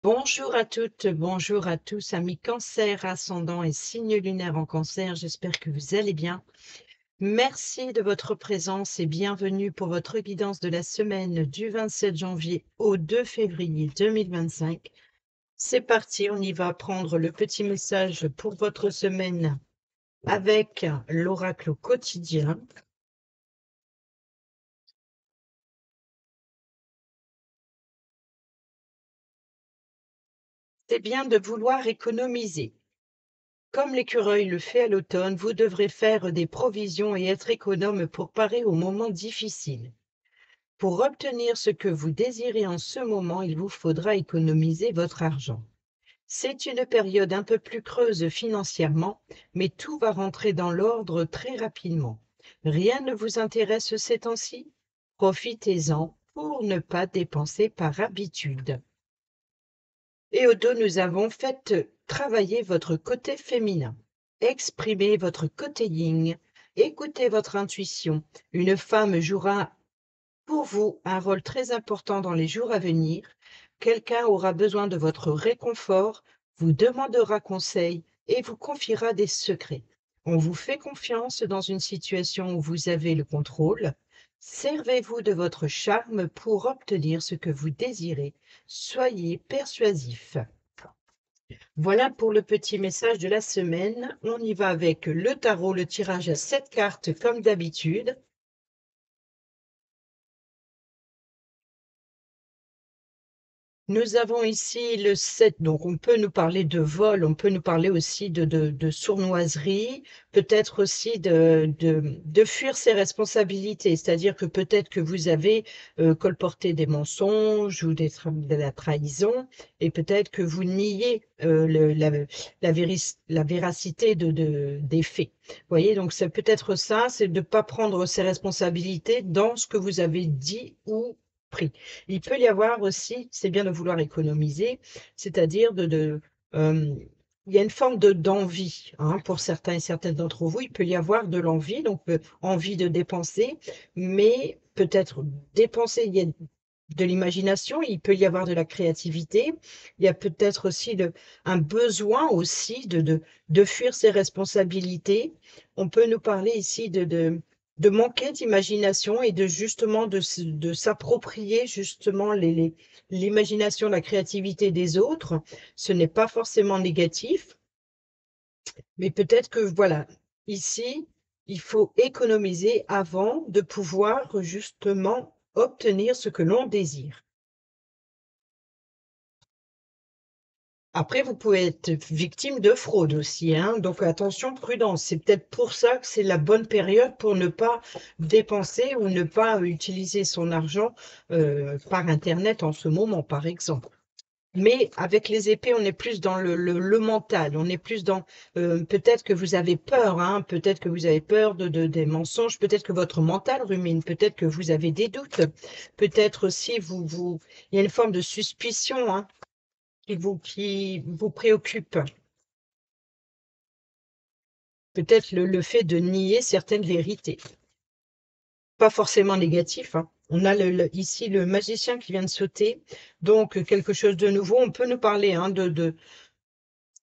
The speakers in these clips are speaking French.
Bonjour à toutes, bonjour à tous, amis Cancer, ascendant et signe lunaire en Cancer. J'espère que vous allez bien. Merci de votre présence et bienvenue pour votre guidance de la semaine du 27 janvier au 2 février 2025. C'est parti, on y va prendre le petit message pour votre semaine avec l'oracle au quotidien. C'est bien de vouloir économiser. Comme l'écureuil le fait à l'automne, vous devrez faire des provisions et être économe pour parer aux moments difficiles. Pour obtenir ce que vous désirez en ce moment, il vous faudra économiser votre argent. C'est une période un peu plus creuse financièrement, mais tout va rentrer dans l'ordre très rapidement. Rien ne vous intéresse ces temps-ci? Profitez-en pour ne pas dépenser par habitude. Et au dos, nous avons fait travailler votre côté féminin. Exprimez votre côté yin. Écoutez votre intuition. Une femme jouera pour vous un rôle très important dans les jours à venir. Quelqu'un aura besoin de votre réconfort, vous demandera conseil et vous confiera des secrets. On vous fait confiance dans une situation où vous avez le contrôle. Servez-vous de votre charme pour obtenir ce que vous désirez. Soyez persuasif. Voilà pour le petit message de la semaine. On y va avec le tarot, le tirage à 7 cartes comme d'habitude. Nous avons ici le 7, donc on peut nous parler de vol, on peut nous parler aussi de sournoiserie, peut-être aussi de fuir ses responsabilités, c'est-à-dire que peut-être que vous avez colporté des mensonges ou de la trahison, et peut-être que vous niez la véracité des faits. Vous voyez, donc c'est peut-être ça, c'est de ne pas prendre ses responsabilités dans ce que vous avez dit ou pris. Il peut y avoir aussi, c'est bien de vouloir économiser, c'est-à-dire il y a une forme d'envie, hein, pour certains et certaines d'entre vous. Il peut y avoir de l'envie, donc envie de dépenser, mais peut-être dépenser, il y a de l'imagination, il peut y avoir de la créativité, il y a peut-être aussi un besoin aussi de fuir ses responsabilités. On peut nous parler ici de manquer d'imagination et de justement de s'approprier justement l'imagination, la créativité des autres. Ce n'est pas forcément négatif, mais peut-être que voilà, ici, il faut économiser avant de pouvoir justement obtenir ce que l'on désire. Après, vous pouvez être victime de fraude aussi, hein, donc attention, prudence. C'est peut-être pour ça que c'est la bonne période pour ne pas dépenser ou ne pas utiliser son argent par Internet en ce moment, par exemple. Mais avec les épées, on est plus dans le mental, on est plus dans peut-être que vous avez peur, hein, peut-être que vous avez peur des mensonges, peut-être que votre mental rumine, peut-être que vous avez des doutes, peut-être aussi il y a une forme de suspicion, hein, qui vous préoccupe. Peut-être le fait de nier certaines vérités. Pas forcément négatif, hein. On a ici le magicien qui vient de sauter, donc quelque chose de nouveau. On peut nous parler, hein,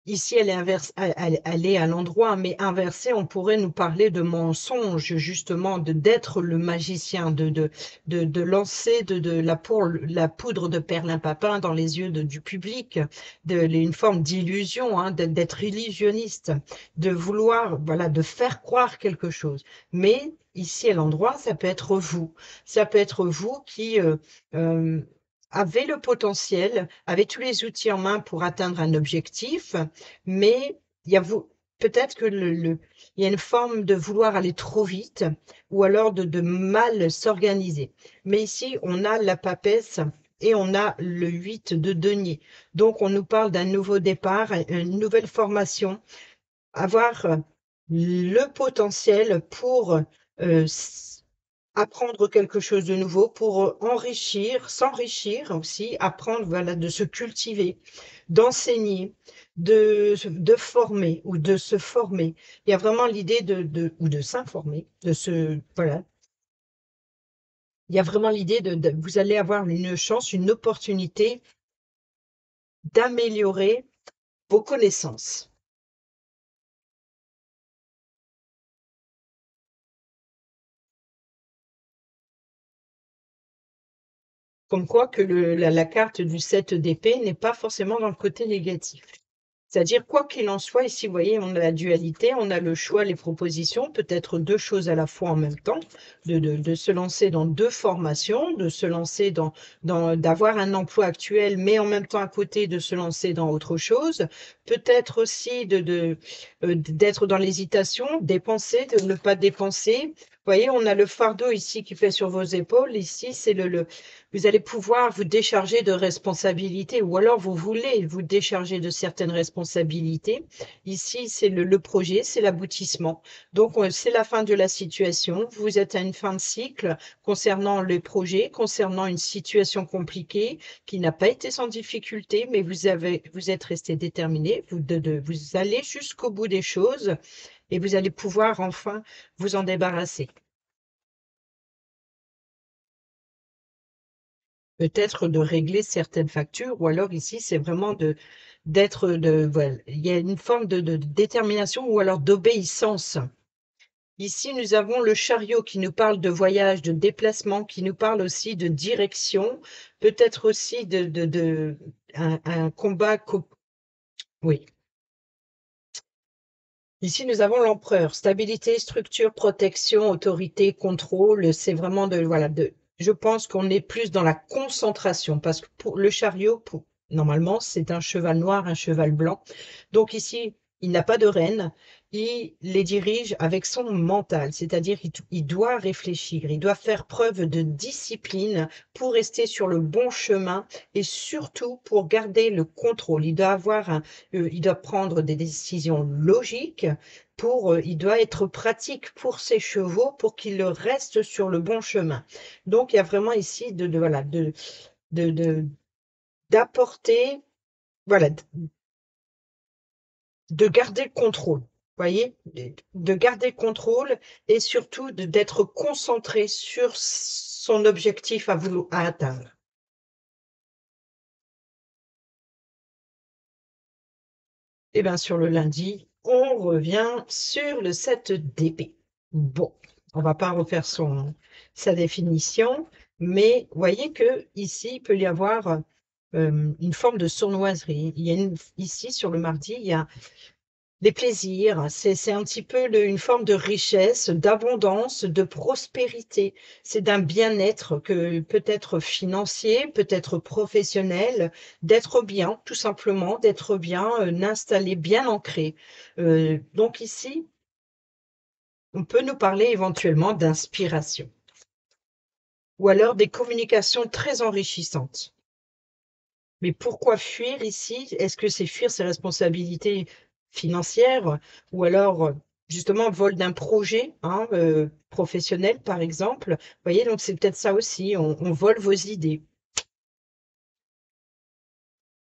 ici, elle est inverse, elle est à l'endroit, mais inversée, on pourrait nous parler de mensonge, justement, d'être le magicien, de lancer la poudre de perlimpapin dans les yeux du public, une forme d'illusion, hein, d'être illusionniste, de vouloir, voilà, de faire croire quelque chose. Mais ici, à l'endroit, ça peut être vous. Ça peut être vous qui euh, avez le potentiel, avez tous les outils en main pour atteindre un objectif, mais il y a peut-être que il y a une forme de vouloir aller trop vite ou alors de mal s'organiser. Mais ici, on a la papesse et on a le 8 de denier. Donc, on nous parle d'un nouveau départ, une nouvelle formation, avoir le potentiel pour apprendre quelque chose de nouveau, pour enrichir, s'enrichir aussi, apprendre, voilà, de se cultiver, d'enseigner, de former ou de se former. Il y a vraiment l'idée ou de s'informer, voilà. Il y a vraiment l'idée vous allez avoir une chance, une opportunité d'améliorer vos connaissances. Comme quoi que la carte du 7 d'épée n'est pas forcément dans le côté négatif. C'est-à-dire, quoi qu'il en soit, ici, vous voyez, on a la dualité, on a le choix, les propositions, peut-être 2 choses à la fois en même temps, de se lancer dans 2 formations, de se lancer d'avoir un emploi actuel, mais en même temps à côté de se lancer dans autre chose. Peut-être aussi d'être dans l'hésitation, dépenser, de ne pas dépenser. Vous voyez, on a le fardeau ici qui fait sur vos épaules. Ici, c'est vous allez pouvoir vous décharger de responsabilités, ou alors vous voulez vous décharger de certaines responsabilités. Ici, c'est le projet, c'est l'aboutissement. Donc, c'est la fin de la situation. Vous êtes à une fin de cycle concernant le projet, concernant une situation compliquée qui n'a pas été sans difficulté, mais vous êtes resté déterminé. Vous allez jusqu'au bout des choses et vous allez pouvoir enfin vous en débarrasser. Peut-être de régler certaines factures, ou alors ici, c'est vraiment voilà, il y a une forme de détermination ou alors d'obéissance. Ici, nous avons le chariot qui nous parle de voyage, de déplacement, qui nous parle aussi de direction, peut-être aussi un combat. Oui. Ici, nous avons l'empereur. Stabilité, structure, protection, autorité, contrôle. C'est vraiment voilà, je pense qu'on est plus dans la concentration parce que pour le chariot, normalement, c'est un cheval noir, un cheval blanc. Donc ici, il n'a pas de rêne. Il les dirige avec son mental, c'est-à-dire il doit réfléchir, il doit faire preuve de discipline pour rester sur le bon chemin et surtout pour garder le contrôle. Il doit prendre des décisions logiques il doit être pratique pour ses chevaux pour qu'ils restent sur le bon chemin. Donc, il y a vraiment ici voilà, de- d'apporter, voilà, de garder le contrôle. Voyez, de garder le contrôle et surtout d'être concentré sur son objectif à atteindre. Et bien, sur le lundi, on revient sur le 7 d'épée. Bon, on va pas refaire sa définition, mais voyez que ici, il peut y avoir une forme de sournoiserie. Ici, sur le mardi, il y a les plaisirs, c'est un petit peu une forme de richesse, d'abondance, de prospérité. C'est d'un bien-être que peut-être financier, peut-être professionnel, d'être bien, tout simplement, d'être bien, installé, bien ancré. Donc ici, on peut nous parler éventuellement d'inspiration ou alors des communications très enrichissantes. Mais pourquoi fuir ici? Est-ce que c'est fuir ses responsabilités financières ou alors justement vol d'un projet professionnel, par exemple? Vous voyez, donc c'est peut-être ça aussi, on vole vos idées.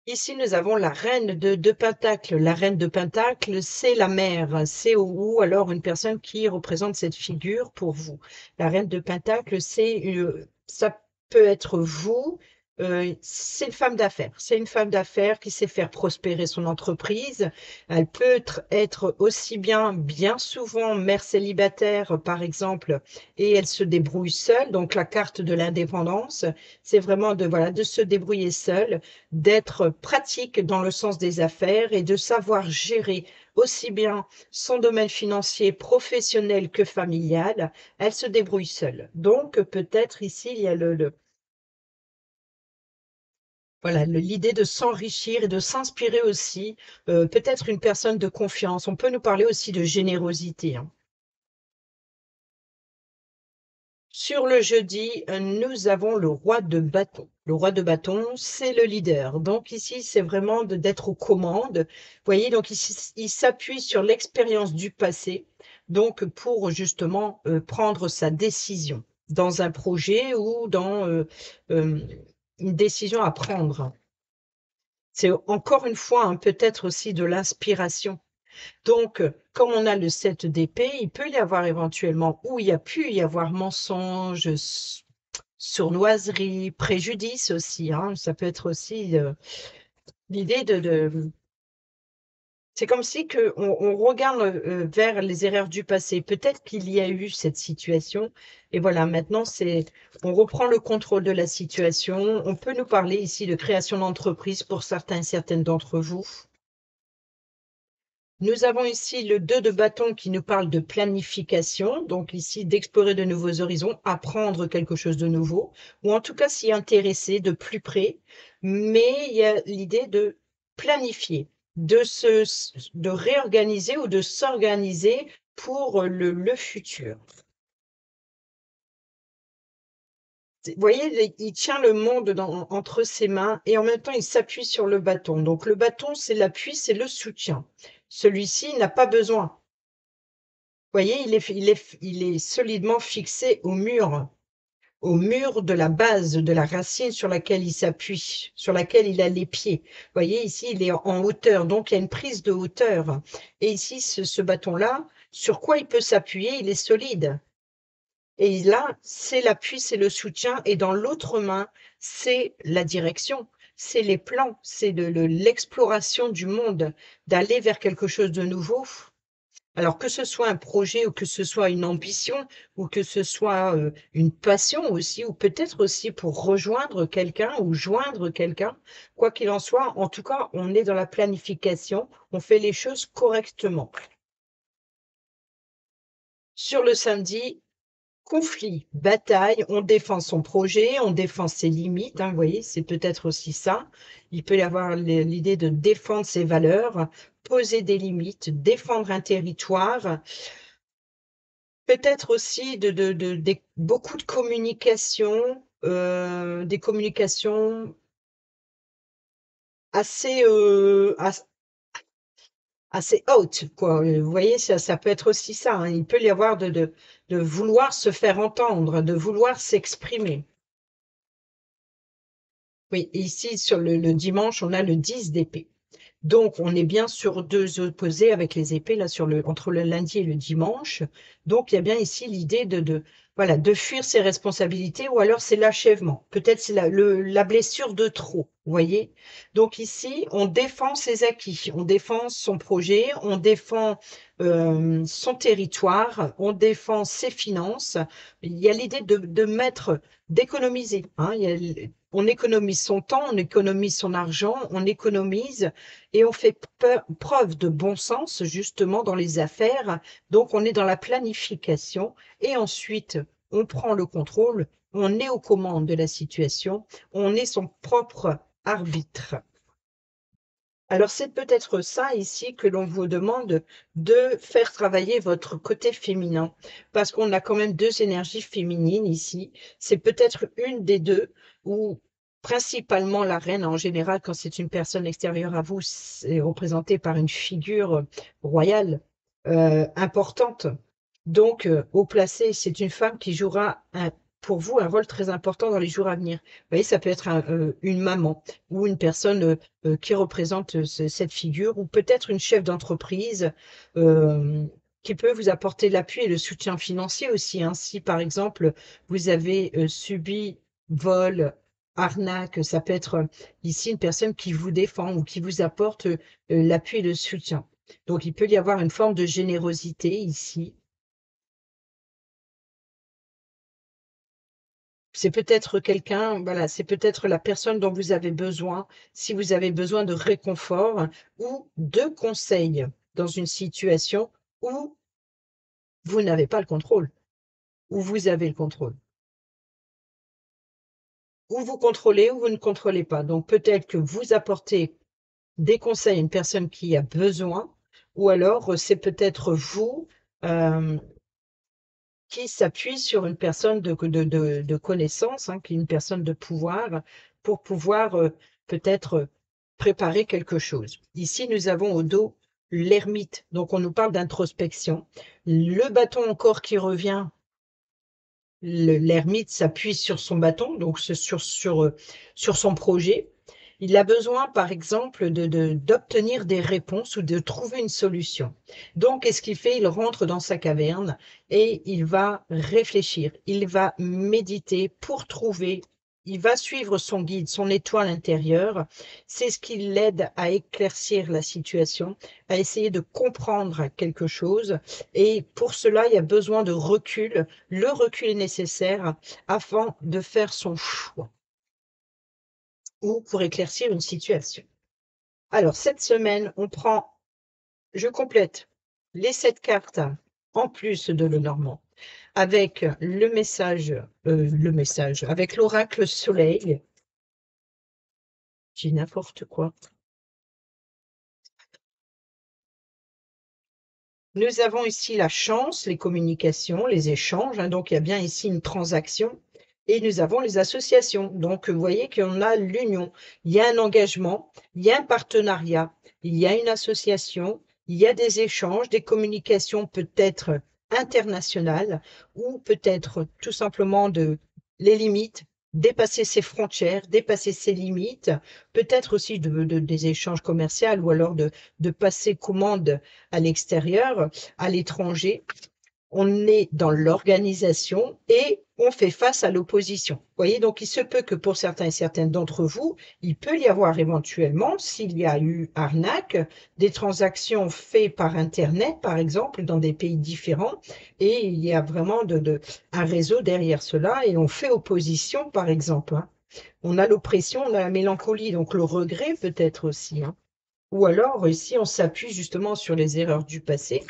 Ici, nous avons la reine de Pentacle. La reine de Pentacle, c'est la mère, c'est ou alors une personne qui représente cette figure pour vous. La reine de Pentacle, ça peut être vous. C'est une femme d'affaires. C'est une femme d'affaires qui sait faire prospérer son entreprise. Elle peut être aussi bien souvent mère célibataire, par exemple, et elle se débrouille seule. Donc la carte de l'indépendance, c'est vraiment voilà, de se débrouiller seule, d'être pratique dans le sens des affaires et de savoir gérer aussi bien son domaine financier, professionnel que familial. Elle se débrouille seule. Donc, peut-être ici, il y a voilà, l'idée de s'enrichir et de s'inspirer aussi, peut-être une personne de confiance. On peut nous parler aussi de générosité, hein. Sur le jeudi, nous avons le roi de bâton. Le roi de bâton, c'est le leader. Donc ici, c'est vraiment d'être aux commandes. Vous voyez, donc ici, il s'appuie sur l'expérience du passé, donc pour justement prendre sa décision dans un projet ou dans euh, une décision à prendre. C'est encore une fois peut-être aussi de l'inspiration. Donc, comme on a le 7 d'épée, il peut y avoir éventuellement, ou il y a pu y avoir mensonge, sournoiserie, préjudice aussi, hein. Ça peut être aussi L'idée c'est comme si on regarde, vers les erreurs du passé. Peut-être qu'il y a eu cette situation et voilà, maintenant on reprend le contrôle de la situation. On peut nous parler ici de création d'entreprise pour certains et certaines d'entre vous. Nous avons ici le 2 de bâton qui nous parle de planification, donc ici d'explorer de nouveaux horizons, apprendre quelque chose de nouveau, ou en tout cas s'y intéresser de plus près. Mais il y a l'idée de planifier, de réorganiser ou de s'organiser pour le futur. Vous voyez, il tient le monde entre ses mains et en même temps il s'appuie sur le bâton. Donc le bâton, c'est l'appui, c'est le soutien. Celui-ci n'a pas besoin. Vous voyez, il est solidement fixé au mur de la base, de la racine sur laquelle il s'appuie, sur laquelle il a les pieds. Vous voyez, ici, il est en hauteur, donc il y a une prise de hauteur. Et ici, ce bâton-là, sur quoi il peut s'appuyer? Il est solide. Et là, c'est l'appui, c'est le soutien. Et dans l'autre main, c'est la direction, c'est les plans, c'est l'exploration du monde, d'aller vers quelque chose de nouveau. Alors que ce soit un projet ou que ce soit une ambition ou que ce soit, une passion aussi ou peut-être aussi pour rejoindre quelqu'un ou joindre quelqu'un, quoi qu'il en soit, en tout cas, on est dans la planification, on fait les choses correctement. Sur le samedi, conflit, bataille, on défend son projet, on défend ses limites, hein, vous voyez? C'est peut-être aussi ça. Il peut y avoir l'idée de défendre ses valeurs, poser des limites, défendre un territoire. Peut-être aussi des beaucoup de communication, des communications assez, assez hautes, quoi, vous voyez? Ça peut être aussi ça, hein. Il peut y avoir de vouloir se faire entendre, de vouloir s'exprimer. Oui, ici sur le dimanche, on a le 10 d'épée. Donc on est bien sur 2 opposés avec les épées là entre le lundi et le dimanche. Donc il y a bien ici l'idée voilà, de fuir ses responsabilités ou alors c'est l'achèvement. Peut-être c'est la blessure de trop, vous voyez? Donc ici, on défend ses acquis, on défend son projet, on défend, son territoire, on défend ses finances. Il y a l'idée d'économiser, hein. On économise son temps, on économise son argent, on économise et on fait preuve de bon sens justement dans les affaires. Donc on est dans la planification et ensuite on prend le contrôle, on est aux commandes de la situation, on est son propre arbitre. Alors c'est peut-être ça ici que l'on vous demande de faire travailler votre côté féminin, parce qu'on a quand même 2 énergies féminines ici. C'est peut-être une des 2 ou principalement la reine. En général, quand c'est une personne extérieure à vous, c'est représenté par une figure, royale, importante. Donc, haut placé, c'est une femme qui jouera pour vous un rôle très important dans les jours à venir. Vous voyez, ça peut être une maman ou une personne, qui représente, cette figure ou peut-être une chef d'entreprise, qui peut vous apporter l'appui et le soutien financier aussi, hein. Si par exemple, vous avez, subi vol, arnaque, ça peut être, ici une personne qui vous défend ou qui vous apporte, l'appui et le soutien. Donc il peut y avoir une forme de générosité ici. C'est peut-être quelqu'un, voilà, c'est peut-être la personne dont vous avez besoin, si vous avez besoin de réconfort ou de conseils dans une situation où vous n'avez pas le contrôle, où vous avez le contrôle. Ou vous contrôlez ou vous ne contrôlez pas. Donc peut-être que vous apportez des conseils à une personne qui a besoin ou alors, c'est peut-être vous, hem, qui s'appuie sur une personne de connaissance, hein, qui est une personne de pouvoir, pour pouvoir, peut-être, préparer quelque chose. Ici, nous avons au dos l'ermite, donc on nous parle d'introspection. Le bâton encore qui revient, l'ermite s'appuie sur son bâton, donc sur son projet. Il a besoin, par exemple, d'obtenir des réponses ou de trouver une solution. Donc, qu'est-ce qu'il fait? Il rentre dans sa caverne et il va réfléchir. Il va méditer pour trouver il va suivre son guide, son étoile intérieure. C'est ce qui l'aide à éclaircir la situation, à essayer de comprendre quelque chose. Et pour cela, il y a besoin de recul. Le recul est nécessaire afin de faire son choix ou pour éclaircir une situation. Alors, cette semaine, je complète les 7 cartes en plus de Lenormand avec avec l'oracle soleil. J'ai n'importe quoi. Nous avons ici la chance, les communications, les échanges, hein, donc il y a bien ici une transaction. Et nous avons les associations. Donc, vous voyez qu'on a l'union. Il y a un engagement, il y a un partenariat, il y a une association, il y a des échanges, des communications peut-être internationales ou peut-être tout simplement les limites, dépasser ses frontières, dépasser ses limites, peut-être aussi des échanges commerciaux ou alors de passer commande à l'extérieur, à l'étranger. On est dans l'organisation et on fait face à l'opposition. Vous voyez, donc il se peut que pour certains et certaines d'entre vous, il peut y avoir éventuellement, s'il y a eu arnaque, des transactions faites par Internet, par exemple, dans des pays différents, et il y a vraiment un réseau derrière cela, et on fait opposition, par exemple. Hein. On a l'oppression, on a la mélancolie, donc le regret peut-être aussi. Hein. Ou alors, ici, on s'appuie justement sur les erreurs du passé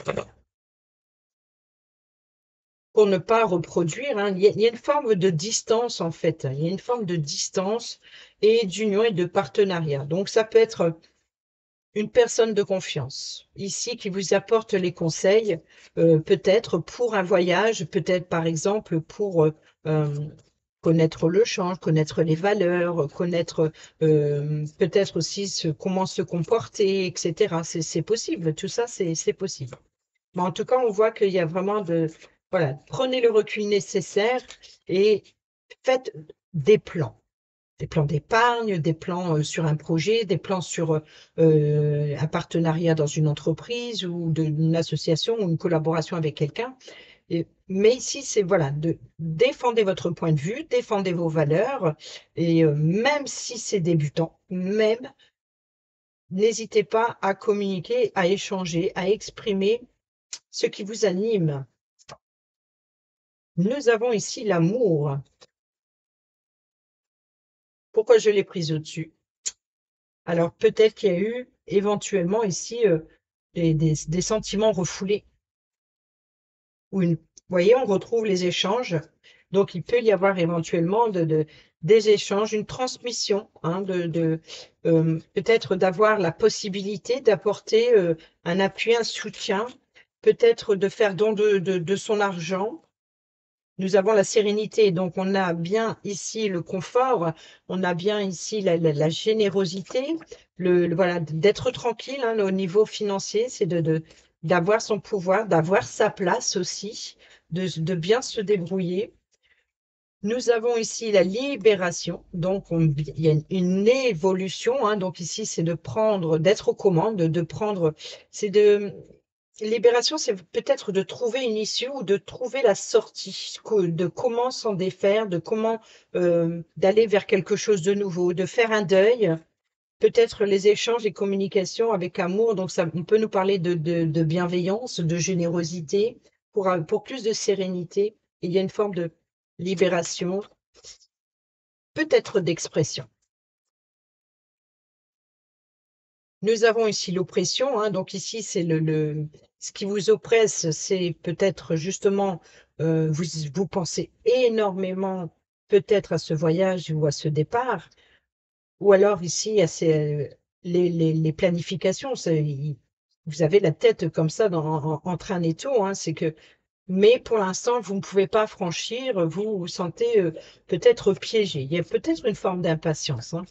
pour ne pas reproduire. Hein. Il y a une forme de distance, en fait. Il y a une forme de distance et d'union et de partenariat. Donc, ça peut être une personne de confiance, ici, qui vous apporte les conseils, peut-être pour un voyage, peut-être, par exemple, pour connaître le change, connaître les valeurs, connaître peut-être aussi comment se comporter, etc. C'est possible, tout ça, c'est possible. Mais en tout cas, on voit qu'il y a vraiment voilà, prenez le recul nécessaire et faites des plans d'épargne, des plans sur un projet, des plans sur un partenariat dans une entreprise ou une association ou une collaboration avec quelqu'un. Mais ici, c'est voilà, défendez votre point de vue, défendez vos valeurs et même si c'est débutant, même n'hésitez pas à communiquer, à échanger, à exprimer ce qui vous anime. Nous avons ici l'amour. Pourquoi je l'ai prise au-dessus? Alors peut-être qu'il y a eu éventuellement ici des sentiments refoulés. Vous voyez, on retrouve les échanges. Donc il peut y avoir éventuellement des échanges, une transmission, hein, peut-être d'avoir la possibilité d'apporter un appui, un soutien, peut-être de faire don de son argent. Nous avons la sérénité, donc on a bien ici le confort, on a bien ici la générosité, voilà, d'être tranquille hein, au niveau financier, c'est d'avoir son pouvoir, d'avoir sa place aussi, de bien se débrouiller. Nous avons ici la libération, donc il y a une évolution, hein, donc ici c'est d'être aux commandes, de prendre, c'est de libération, c'est peut-être de trouver une issue ou de trouver la sortie, de comment s'en défaire, de comment d'aller vers quelque chose de nouveau, de faire un deuil, peut-être les échanges et communications avec amour. Donc ça, on peut nous parler de bienveillance, de générosité, pour plus de sérénité. Il y a une forme de libération, peut-être d'expression. Nous avons ici l'oppression, hein, donc ici c'est ce qui vous oppresse, c'est peut-être justement vous pensez énormément peut-être à ce voyage ou à ce départ, ou alors ici à les planifications. Vous avez la tête comme ça en train d'étau, hein, mais pour l'instant vous ne pouvez pas franchir, vous vous sentez peut-être piégé. Il y a peut-être une forme d'impatience. Hein.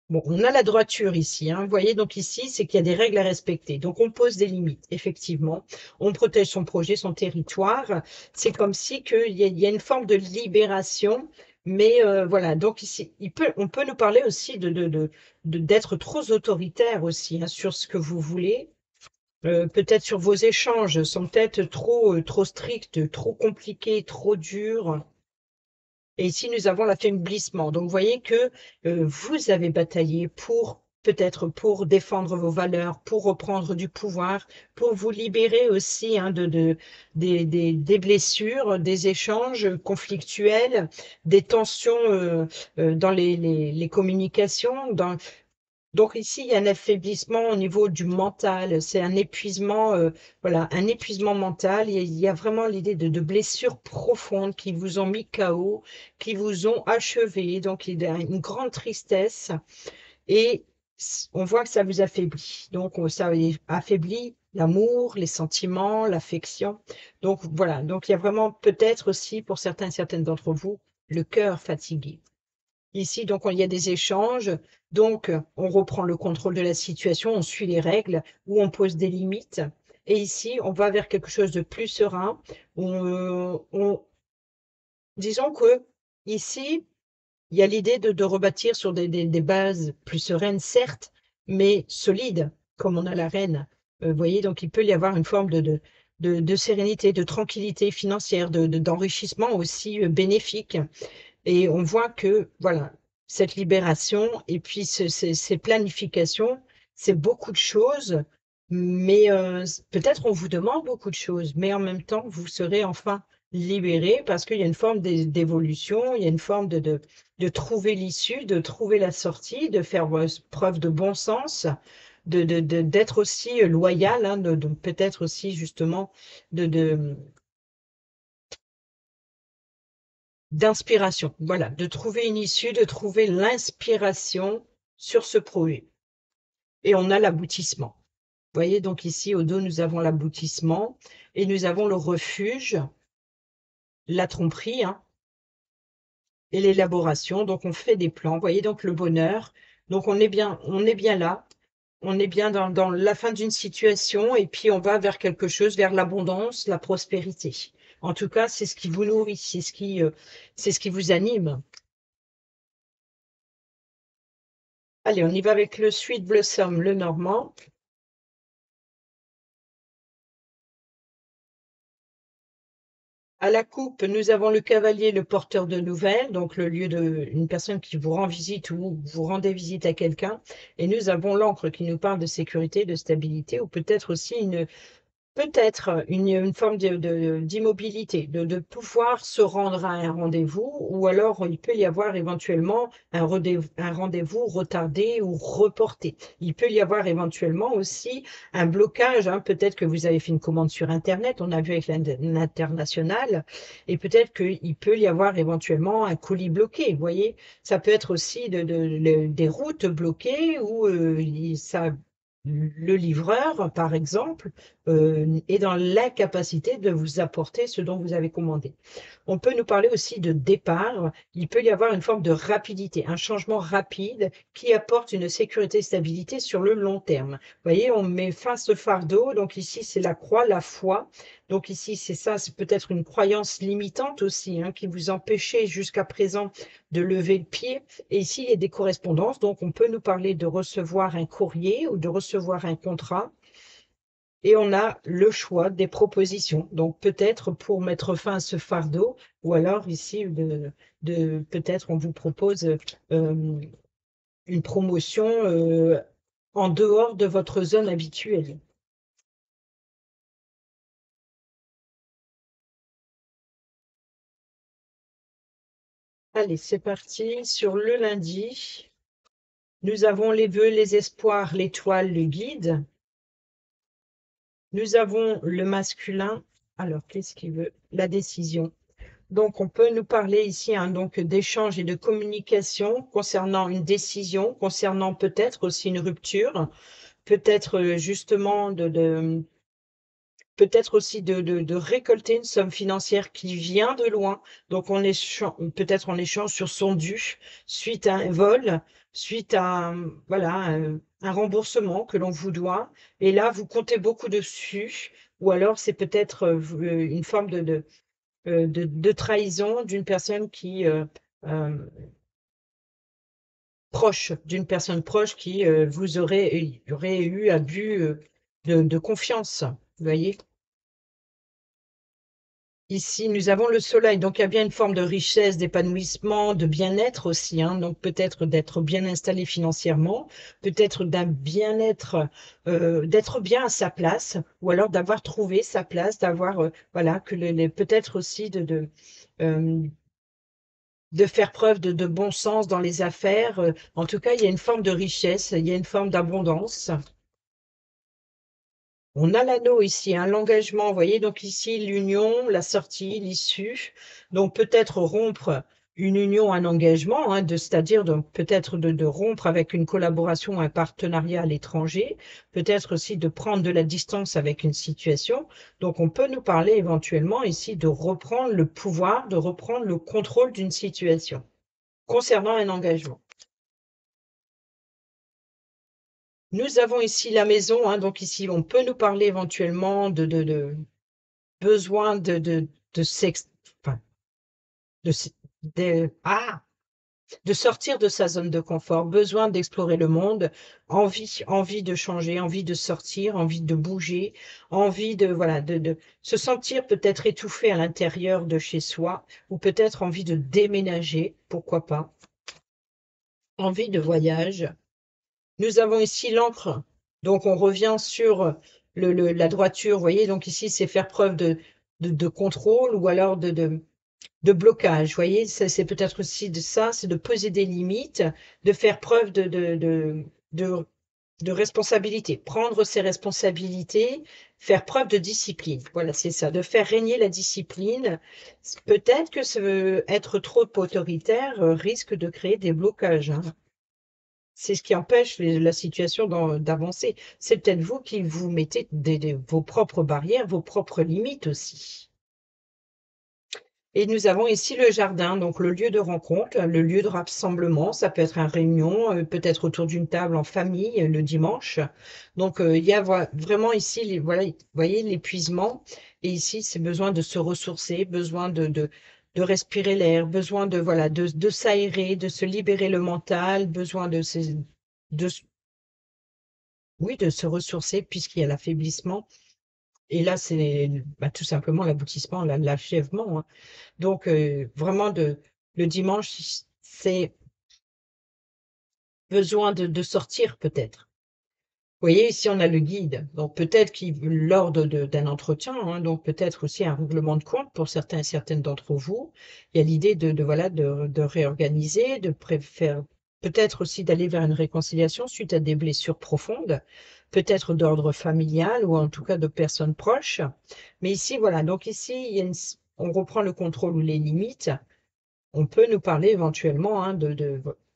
Bon, on a la droiture ici, hein. Vous voyez, donc ici, c'est qu'il y a des règles à respecter. Donc, on pose des limites, effectivement. On protège son projet, son territoire. C'est comme si il y a une forme de libération. Mais voilà, donc ici, on peut nous parler aussi d'être trop autoritaire aussi hein, sur ce que vous voulez. Peut-être sur vos échanges, sont peut-être trop stricts, trop compliqués, trop durs. Et ici, nous avons l'affaiblissement. Donc, vous voyez que vous avez bataillé pour peut-être pour défendre vos valeurs, pour reprendre du pouvoir, pour vous libérer aussi hein, des blessures, des échanges conflictuels, des tensions dans les communications, donc ici, il y a un affaiblissement au niveau du mental, c'est un épuisement, voilà, un épuisement mental. Il y a vraiment l'idée de blessures profondes qui vous ont mis KO, qui vous ont achevé. Donc il y a une grande tristesse et on voit que ça vous affaiblit. Donc ça affaiblit l'amour, les sentiments, l'affection. Donc voilà, donc il y a vraiment peut-être aussi pour certains et certaines d'entre vous le cœur fatigué. Ici, donc, il y a des échanges. Donc, on reprend le contrôle de la situation, on suit les règles, ou on pose des limites. Et ici, on va vers quelque chose de plus serein. Disons que ici, il y a l'idée de rebâtir sur des bases plus sereines, certes, mais solides, comme on a la reine. Vous voyez, donc il peut y avoir une forme de sérénité, de tranquillité financière, d'enrichissement aussi bénéfique. Et on voit que, voilà, cette libération et puis ces planifications, c'est beaucoup de choses, mais peut-être on vous demande beaucoup de choses, mais en même temps, vous serez enfin libéré parce qu'il y a une forme d'évolution, il y a une forme de trouver l'issue, de trouver la sortie, de faire preuve de bon sens, d'être aussi loyal, hein, peut-être aussi justement de d'inspiration, voilà, de trouver une issue, de trouver l'inspiration sur ce projet. Et on a l'aboutissement. Vous voyez, donc ici, au dos, nous avons l'aboutissement et nous avons le refuge, la tromperie hein, et l'élaboration. Donc, on fait des plans. Vous voyez, donc le bonheur. Donc, on est bien là. On est bien dans la fin d'une situation et puis on va vers quelque chose, vers l'abondance, la prospérité. En tout cas, c'est ce qui vous nourrit, c'est ce qui vous anime. Allez, on y va avec le Sweet Blossom, le normand. À la coupe, nous avons le cavalier, le porteur de nouvelles, donc le lieu de une personne qui vous rend visite ou vous rendez visite à quelqu'un. Et nous avons l'encre qui nous parle de sécurité, de stabilité, ou peut-être aussi peut-être une forme d'immobilité, de pouvoir se rendre à un rendez-vous, ou alors il peut y avoir éventuellement un rendez-vous retardé ou reporté. Il peut y avoir éventuellement aussi un blocage, hein. Peut-être que vous avez fait une commande sur Internet, on a vu avec l'international, et peut-être qu'il peut y avoir éventuellement un colis bloqué, vous voyez. Ça peut être aussi des routes bloquées ou le livreur, par exemple, est dans l'incapacité de vous apporter ce dont vous avez commandé. On peut nous parler aussi de départ. Il peut y avoir une forme de rapidité, un changement rapide qui apporte une sécurité et stabilité sur le long terme. Vous voyez, on met fin à ce fardeau. Donc ici, c'est la croix, la foi. Donc ici, c'est ça, c'est peut-être une croyance limitante aussi, hein, qui vous empêchait jusqu'à présent de lever le pied. Et ici, il y a des correspondances. Donc, on peut nous parler de recevoir un courrier ou de recevoir un contrat. Et on a le choix des propositions. Donc, peut-être pour mettre fin à ce fardeau, ou alors ici, peut-être on vous propose une promotion en dehors de votre zone habituelle. Allez, c'est parti. Sur le lundi, nous avons les vœux, les espoirs, l'étoile, le guide. Nous avons le masculin. Alors, qu'est-ce qu'il veut? La décision. Donc, on peut nous parler ici hein, donc d'échange et de communication concernant une décision, concernant peut-être aussi une rupture, peut-être justement peut-être aussi de récolter une somme financière qui vient de loin. Donc, on échange, peut-être on échange sur son dû suite à un vol, suite à voilà un remboursement que l'on vous doit. Et là, vous comptez beaucoup dessus. Ou alors, c'est peut-être une forme de trahison d'une personne qui proche, d'une personne proche qui vous aurait eu abus de confiance. Vous voyez? Ici, nous avons le soleil, donc il y a bien une forme de richesse, d'épanouissement, de bien-être aussi, hein, donc peut-être d'être bien installé financièrement, peut-être d'un bien-être, d'être bien à sa place, ou alors d'avoir trouvé sa place, d'avoir, voilà, que peut-être aussi euh, de faire preuve de bon sens dans les affaires. En tout cas, il y a une forme de richesse, il y a une forme d'abondance. On a l'anneau ici, hein, l'engagement, vous voyez, donc ici l'union, la sortie, l'issue. Donc peut-être rompre une union, un engagement, hein, c'est-à-dire donc peut-être de rompre avec une collaboration, un partenariat à l'étranger, peut-être aussi de prendre de la distance avec une situation. Donc on peut nous parler éventuellement ici de reprendre le pouvoir, de reprendre le contrôle d'une situation concernant un engagement. Nous avons ici la maison, hein, donc ici on peut nous parler éventuellement de besoin de sex enfin, de s de sortir de sa zone de confort, besoin d'explorer le monde, envie de changer, envie de sortir, envie de bouger, envie de voilà, de se sentir peut-être étouffé à l'intérieur de chez soi ou peut-être envie de déménager, pourquoi pas, envie de voyage. Nous avons ici l'encre, donc on revient sur la droiture, vous voyez, donc ici c'est faire preuve de contrôle ou alors de blocage, vous voyez, c'est peut-être aussi de ça, c'est de poser des limites, de faire preuve de, de responsabilité, prendre ses responsabilités, faire preuve de discipline. Voilà, c'est ça, de faire régner la discipline. Peut-être que être trop autoritaire risque de créer des blocages, hein. C'est ce qui empêche la situation d'avancer. C'est peut-être vous qui vous mettez vos propres barrières, vos propres limites aussi. Et nous avons ici le jardin, donc le lieu de rencontre, le lieu de rassemblement. Ça peut être une réunion, peut-être autour d'une table en famille le dimanche. Donc il y a vraiment ici, voilà, vous voyez l'épuisement. Et ici, c'est besoin de se ressourcer, besoin de respirer l'air, besoin de voilà, de s'aérer, de se libérer le mental, besoin de, oui, de se ressourcer puisqu'il y a l'affaiblissement. Et là, c'est bah, tout simplement l'aboutissement, l'achèvement, hein. Donc, vraiment, le dimanche, c'est besoin de sortir peut-être. Vous voyez, ici, on a le guide. Donc, peut-être qu'il, lors d'un entretien, hein, donc peut-être aussi un règlement de compte pour certains et certaines d'entre vous. Il y a l'idée voilà, de réorganiser, de préférer, peut-être aussi d'aller vers une réconciliation suite à des blessures profondes, peut-être d'ordre familial ou en tout cas de personnes proches. Mais ici, voilà. Donc ici, on reprend le contrôle ou les limites. On peut nous parler éventuellement hein,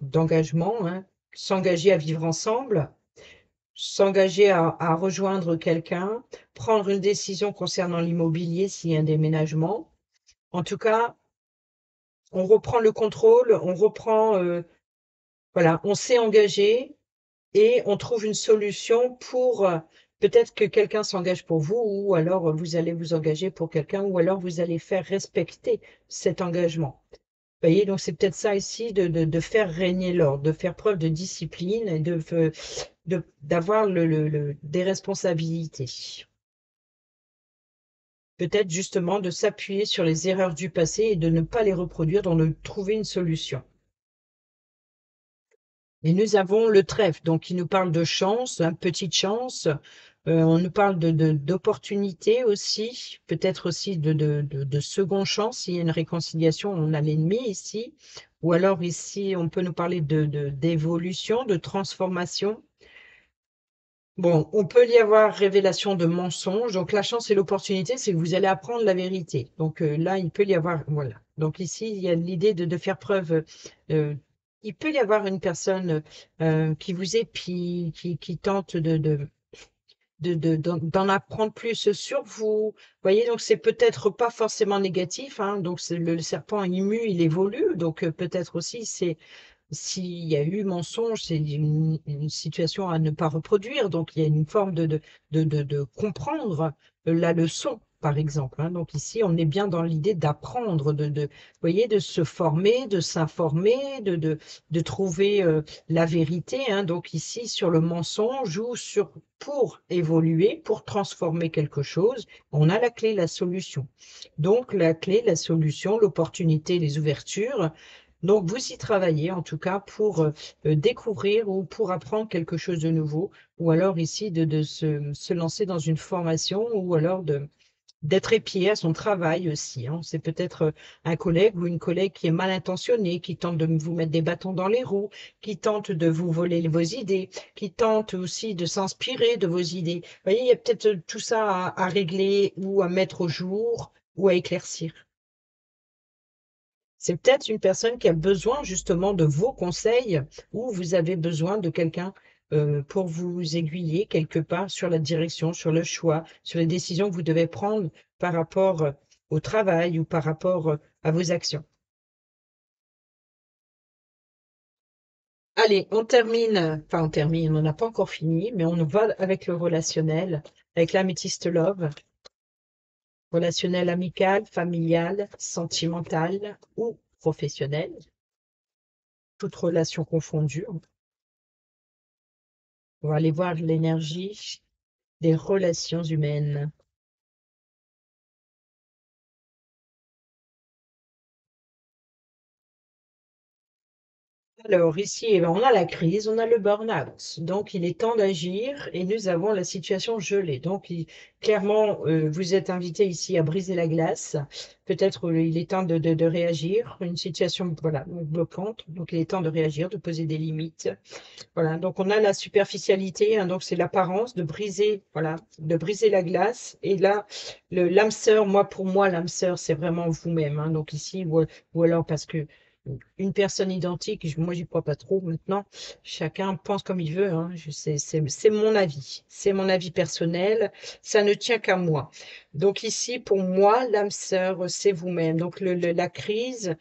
d'engagement, hein, s'engager à vivre ensemble, s'engager à rejoindre quelqu'un, prendre une décision concernant l'immobilier s'il y a un déménagement. En tout cas, on reprend le contrôle, on reprend, voilà, on s'est engagé et on trouve une solution pour peut-être que quelqu'un s'engage pour vous ou alors vous allez vous engager pour quelqu'un ou alors vous allez faire respecter cet engagement. Vous voyez, donc c'est peut-être ça ici de faire régner l'ordre, de faire preuve de discipline et d'avoir des responsabilités. Peut-être justement de s'appuyer sur les erreurs du passé et de ne pas les reproduire, de trouver une solution. Et nous avons le trèfle, donc qui nous parle de chance, hein, petite chance. On nous parle d'opportunité aussi, peut-être aussi de seconde chance. S'il y a une réconciliation, on a l'ennemi ici. Ou alors ici, on peut nous parler d'évolution, de transformation. Bon, on peut y avoir révélation de mensonges. Donc la chance et l'opportunité, c'est que vous allez apprendre la vérité. Donc là, il peut y avoir, voilà. Donc ici, il y a l'idée de faire preuve. euh, il peut y avoir une personne qui vous épie, qui tente d'en apprendre plus sur vous. Vous voyez, donc c'est peut-être pas forcément négatif, hein. Donc le serpent il mue, il évolue. Donc peut-être aussi c'est s'il y a eu mensonge, c'est une situation à ne pas reproduire. Donc, il y a une forme de comprendre la leçon. par exemple, hein. Donc ici, on est bien dans l'idée d'apprendre, vous voyez, de se former, de s'informer, de trouver la vérité, hein. Donc ici, sur le mensonge ou pour évoluer, pour transformer quelque chose, on a la clé, la solution. Donc la clé, la solution, l'opportunité, les ouvertures. Donc vous y travaillez en tout cas pour découvrir ou pour apprendre quelque chose de nouveau, ou alors ici de se lancer dans une formation, ou alors d'être épié à son travail aussi, hein. C'est peut-être un collègue ou une collègue qui est mal intentionné, qui tente de vous mettre des bâtons dans les roues, qui tente de vous voler vos idées, qui tente aussi de s'inspirer de vos idées. Vous voyez, il y a peut-être tout ça à régler ou à mettre au jour ou à éclaircir. C'est peut-être une personne qui a besoin justement de vos conseils, ou vous avez besoin de quelqu'un pour vous aiguiller quelque part sur la direction, sur le choix, sur les décisions que vous devez prendre par rapport au travail ou par rapport à vos actions. Allez, on termine, enfin on termine, on n'a pas encore fini, mais on va avec le relationnel, avec l'améthyste love, relationnel amical, familial, sentimental ou professionnel, toute relation confondue. On va aller voir l'énergie des relations humaines. Alors ici, eh ben, on a la crise, on a le burn-out. Donc il est temps d'agir et nous avons la situation gelée. Donc clairement, vous êtes invité ici à briser la glace. Peut-être il est temps de réagir. Une situation voilà, bloquante. Donc il est temps de réagir, de poser des limites. Voilà, donc on a la superficialité, hein, donc c'est l'apparence, de briser, voilà, de briser la glace. Et là, l'âme sœur, pour moi, l'âme sœur, c'est vraiment vous-même, hein. Donc ici, ou alors parce que une personne identique, moi j'y crois pas trop maintenant. Chacun pense comme il veut, hein. C'est mon avis, c'est mon avis personnel. Ça ne tient qu'à moi. Donc ici, pour moi, l'âme sœur, c'est vous-même. Donc la crise.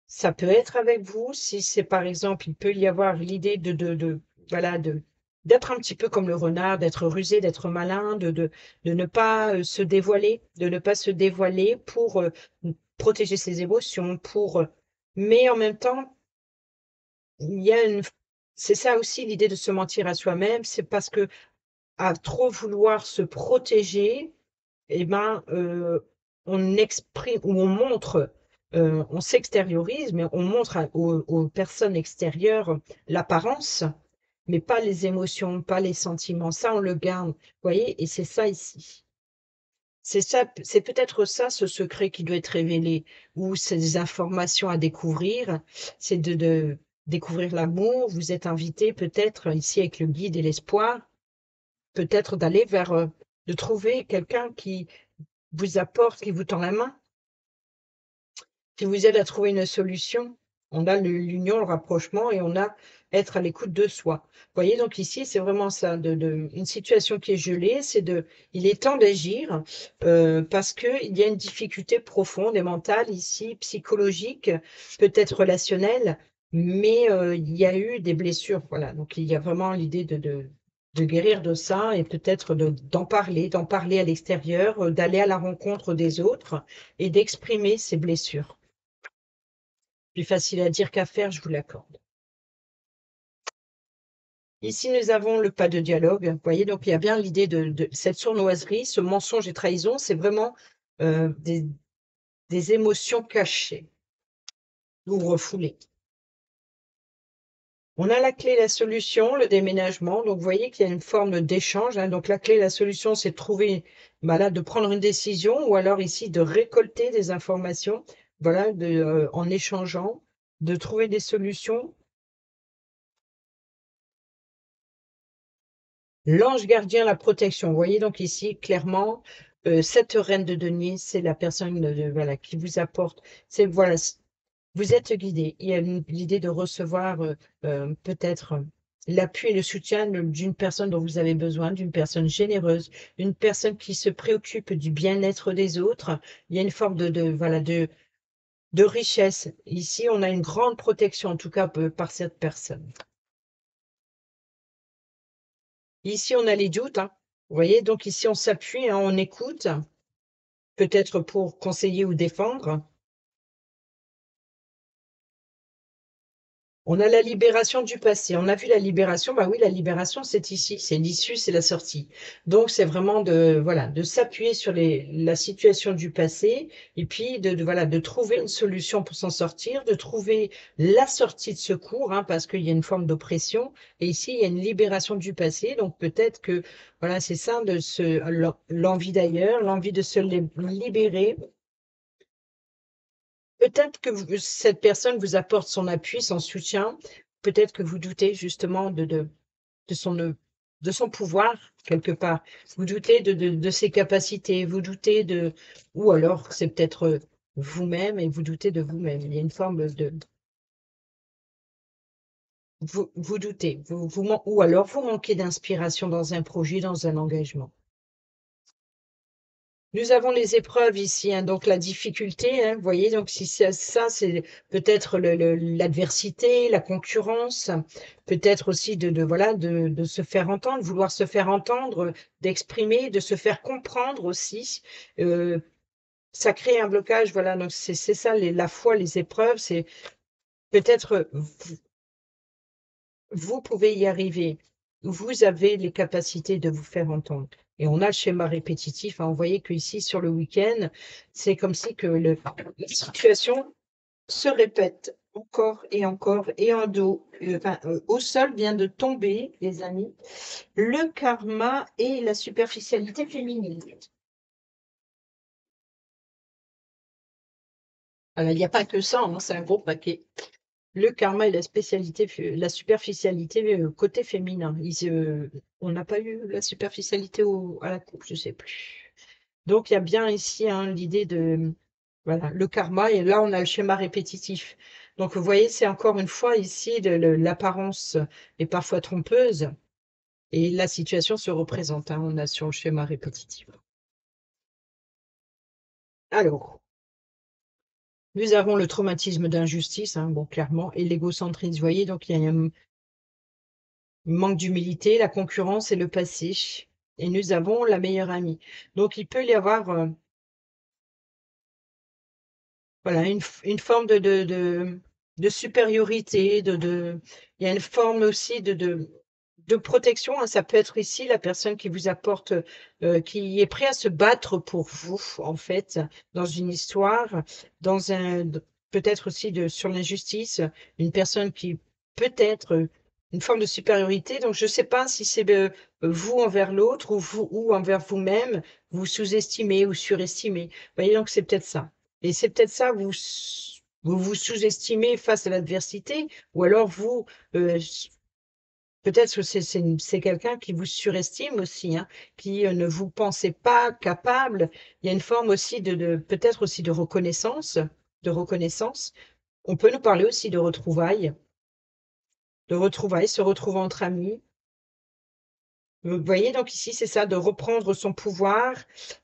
Ça peut être avec vous, si c'est par exemple, il peut y avoir l'idée voilà, d'être un petit peu comme le renard, d'être rusé, d'être malin, de ne pas se dévoiler, de ne pas se dévoiler pour protéger ses émotions, mais en même temps, il y a c'est ça aussi l'idée de se mentir à soi-même, c'est parce que à trop vouloir se protéger, eh ben, on exprime ou on montre, on s'extériorise, mais on montre aux personnes extérieures l'apparence, mais pas les émotions, pas les sentiments. Ça, on le garde, vous voyez? Et c'est ça ici. C'est ça, c'est peut-être ça, ce secret qui doit être révélé, ou ces informations à découvrir, c'est de découvrir l'amour. Vous êtes invité peut-être ici avec le guide et l'espoir, peut-être d'aller vers, de trouver quelqu'un qui vous apporte, qui vous tend la main, qui vous aide à trouver une solution. On a l'union, le rapprochement, et on a être à l'écoute de soi. Vous voyez, donc ici, c'est vraiment ça, une situation qui est gelée, il est temps d'agir parce qu'il y a une difficulté profonde et mentale ici, psychologique, peut-être relationnelle, mais il y a eu des blessures. Voilà, donc il y a vraiment l'idée de guérir de ça, et peut-être d'en parler à l'extérieur, d'aller à la rencontre des autres et d'exprimer ces blessures. Plus facile à dire qu'à faire, je vous l'accorde. Ici, nous avons le pas de dialogue. Vous voyez, donc il y a bien l'idée de cette sournoiserie, ce mensonge et trahison, c'est vraiment des émotions cachées ou refoulées. On a la clé, la solution, le déménagement. Donc, vous voyez qu'il y a une forme d'échange, hein. Donc, la clé, la solution, c'est de trouver, bah là, de prendre une décision, ou alors ici de récolter des informations, voilà, en échangeant, de trouver des solutions. L'ange gardien, la protection. Vous voyez donc ici clairement, cette reine de denier, c'est la personne voilà, qui vous apporte. C'est voilà, vous êtes guidé. Il y a l'idée de recevoir peut-être l'appui et le soutien d'une personne dont vous avez besoin, d'une personne généreuse, une personne qui se préoccupe du bien-être des autres. Il y a une forme voilà, de richesse. Ici, on a une grande protection, en tout cas par cette personne. Ici, on a les doutes, hein. Vous voyez, donc ici, on s'appuie, hein, on écoute. peut-être pour conseiller ou défendre. On a la libération du passé. On a vu la libération, bah oui, la libération, c'est ici, c'est l'issue, c'est la sortie. Donc, c'est vraiment de, voilà, de s'appuyer sur la situation du passé et puis voilà, de trouver une solution pour s'en sortir, de trouver la sortie de secours, hein, parce qu'il y a une forme d'oppression. Et ici, il y a une libération du passé. Donc, peut-être que, voilà, c'est ça, l'envie d'ailleurs, l'envie de se libérer. Peut-être que cette personne vous apporte son appui, son soutien. Peut-être que vous doutez justement de son, de son pouvoir, quelque part. Vous doutez de ses capacités, vous doutez ou alors c'est peut-être vous-même et vous doutez de vous-même. Il y a une forme vous doutez, ou alors vous manquez d'inspiration dans un projet, dans un engagement. Nous avons les épreuves ici, hein, donc la difficulté, hein, vous voyez, donc si ça, c'est peut-être l'adversité, la concurrence, peut-être aussi voilà, de se faire entendre, vouloir se faire entendre, d'exprimer, de se faire comprendre aussi. Euh, Ça crée un blocage, voilà, donc c'est ça, la foi, les épreuves, c'est peut-être vous pouvez y arriver. Vous avez les capacités de vous faire entendre. Et on a le schéma répétitif, hein. Vous voyez qu'ici, sur le week-end, c'est comme si que la situation se répète encore et encore. Et en dos, au sol vient de tomber, les amis, le karma et la superficialité féminine. Alors, il n'y a pas que ça, hein, c'est un gros paquet. Le karma et la superficialité côté féminin. On n'a pas eu la superficialité à la coupe, je sais plus. Donc il y a bien ici, hein, l'idée de voilà, le karma, et là on a le schéma répétitif. Donc vous voyez, c'est encore une fois ici l'apparence est parfois trompeuse et la situation se représente, hein, on a sur le schéma répétitif. Alors, nous avons le traumatisme d'injustice, hein, bon clairement, et l'égocentrisme. Vous voyez, donc il y a un manque d'humilité, la concurrence et le passé. Et nous avons la meilleure amie. Donc, il peut y avoir voilà, une forme de supériorité, il y a une forme aussi de protection, hein. Ça peut être ici la personne qui vous apporte, qui est prêt à se battre pour vous, en fait, dans une histoire, peut-être aussi sur l'injustice, une personne qui peut-être une forme de supériorité. Donc, je ne sais pas si c'est vous envers l'autre ou envers vous-même, vous sous-estimez ou surestimez. Vous voyez, donc c'est peut-être ça. Et c'est peut-être ça, vous vous sous-estimez face à l'adversité, ou alors euh, peut-être que c'est quelqu'un qui vous surestime aussi, hein, qui ne vous pensez pas capable. Il y a une forme aussi peut-être aussi de reconnaissance, de reconnaissance. On peut nous parler aussi de retrouvailles, se retrouver entre amis. Vous voyez, donc ici, c'est ça, de reprendre son pouvoir,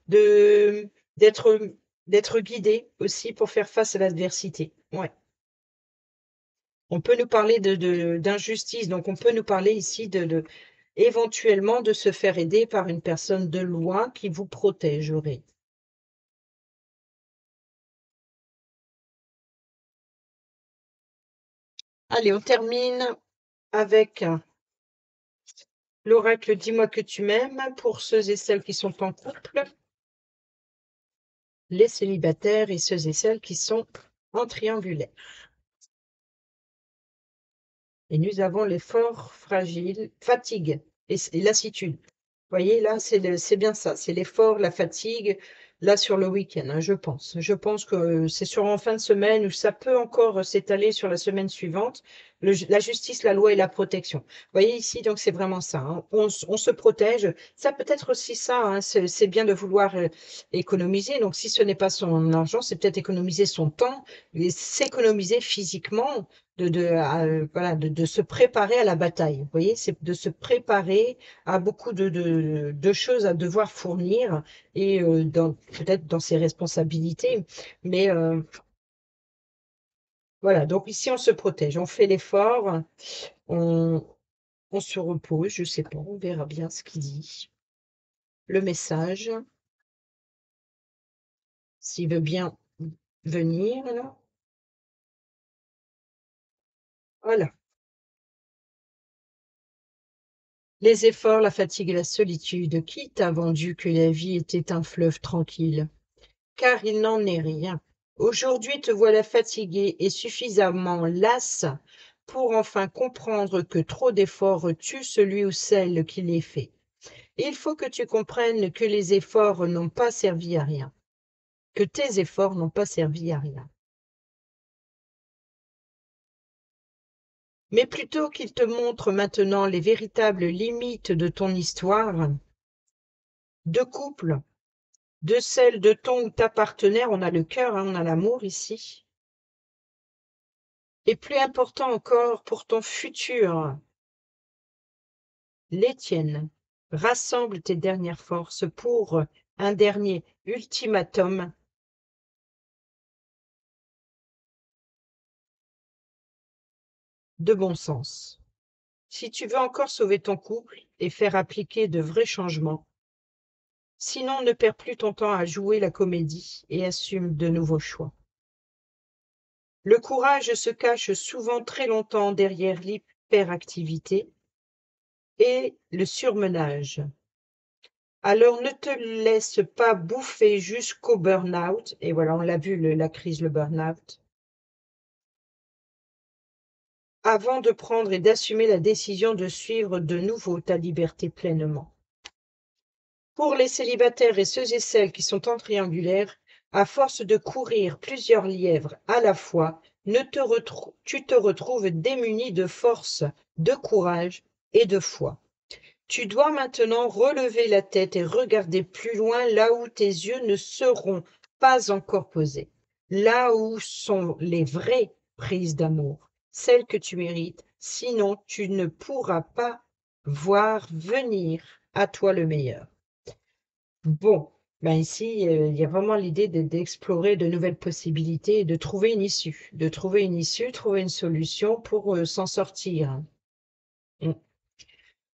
de d'être d'être guidé aussi pour faire face à l'adversité. Ouais. On peut nous parler d'injustice, donc on peut nous parler ici éventuellement de se faire aider par une personne de loi qui vous protégerait. Allez, on termine avec l'oracle Dis-moi que tu m'aimes pour ceux et celles qui sont en couple, les célibataires et ceux et celles qui sont en triangulaire. Et nous avons l'effort fragile, fatigue et lassitude. Vous voyez, là, c'est bien ça, c'est l'effort, la fatigue, là, sur le week-end, hein, je pense. Je pense que c'est sur en fin de semaine où ça peut encore s'étaler sur la semaine suivante, la justice, la loi et la protection. Vous voyez ici, donc c'est vraiment ça, hein. On se protège. Ça peut être aussi ça, hein, c'est bien de vouloir économiser. Donc, si ce n'est pas son argent, c'est peut-être économiser son temps, et s'économiser physiquement voilà, de se préparer à la bataille. Vous voyez, c'est de se préparer à beaucoup de choses à devoir fournir et peut-être dans ses responsabilités. Mais voilà, donc ici on se protège, on fait l'effort, on, on se repose, je sais pas, on verra bien ce qu'il dit. Le message. s'il veut bien venir là. Voilà. Les efforts, la fatigue et la solitude, qui t'a vendu que la vie était un fleuve tranquille? Car il n'en est rien. Aujourd'hui te voilà fatigué et suffisamment lasse pour enfin comprendre que trop d'efforts tuent celui ou celle qui les fait. Il faut que tu comprennes que les efforts n'ont pas servi à rien, que tes efforts n'ont pas servi à rien. Mais plutôt qu'il te montre maintenant les véritables limites de ton histoire, de couple, de celle de ton ou ta partenaire, on a le cœur, hein, on a l'amour ici, et plus important encore pour ton futur, les tiennes. Rassemble tes dernières forces pour un dernier ultimatum de bon sens. Si tu veux encore sauver ton couple et faire appliquer de vrais changements, sinon ne perds plus ton temps à jouer la comédie et assume de nouveaux choix. Le courage se cache souvent très longtemps derrière l'hyperactivité et le surmenage. Alors ne te laisse pas bouffer jusqu'au burn-out, et voilà, on l'a vu, la crise, le burn-out, avant de prendre et d'assumer la décision de suivre de nouveau ta liberté pleinement. Pour les célibataires et ceux et celles qui sont en triangulaire, à force de courir plusieurs lièvres à la fois, tu te retrouves démuni de force, de courage et de foi. Tu dois maintenant relever la tête et regarder plus loin là où tes yeux ne seront pas encore posés, là où sont les vraies prises d'amour, celles que tu mérites, sinon tu ne pourras pas voir venir à toi le meilleur. Bon, ben ici, il y a vraiment l'idée d'explorer de nouvelles possibilités et de trouver une issue, trouver une solution pour s'en sortir. Mm.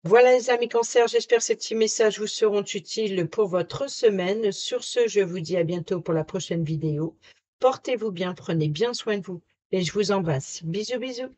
Voilà les amis cancers, j'espère que ces petits messages vous seront utiles pour votre semaine. Sur ce, je vous dis à bientôt pour la prochaine vidéo. Portez-vous bien, prenez bien soin de vous et je vous embrasse. Bisous, bisous.